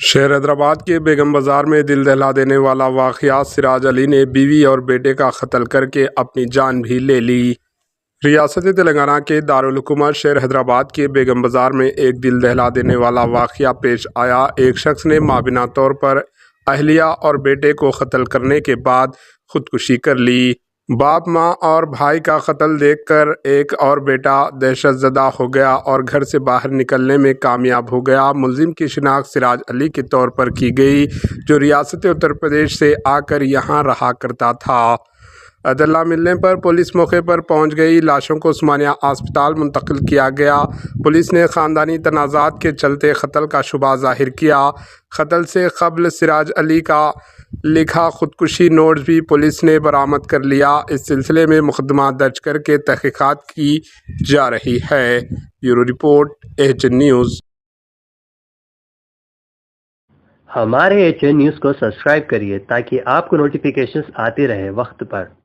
شہر حیدرآباد کے بیگم بازار میں دل دہلا دینے والا واقعہ، سراج علی نے بیوی اور بیٹے کا قتل کر کے اپنی جان بھی لے لی۔ ریاست تلنگانہ کے دارالحکومت شہر حیدرآباد کے بیگم بازار میں ایک دل دہلا دینے والا واقعہ پیش آیا۔ ایک شخص نے مابینہ طور پر اہلیہ اور بیٹے کو قتل کرنے کے بعد خودکشی کر لی۔ باپ، ماں اور بھائی کا قتل دیکھ کر ایک اور بیٹا دہشت زدہ ہو گیا اور گھر سے باہر نکلنے میں کامیاب ہو گیا۔ ملزم کی شناخت سراج علی کے طور پر کی گئی، جو ریاست اتر پردیش سے آ کر یہاں رہا کرتا تھا۔ اطلاع ملنے پر پولیس موقع پر پہنچ گئی۔ لاشوں کو عثمانیہ اسپتال منتقل کیا گیا۔ پولیس نے خاندانی تنازعات کے چلتے قتل کا شبہ ظاہر کیا۔ قتل سے قبل سراج علی کا لکھا خودکشی نوٹ بھی پولیس نے برآمد کر لیا۔ اس سلسلے میں مقدمہ درج کر کے تحقیقات کی جا رہی ہے۔ Bureau report, AHN news. ہمارے AHN نیوز کو سبسکرائب کریے تاکہ آپ کو نوٹیفیکیشنز آتے رہے وقت پر۔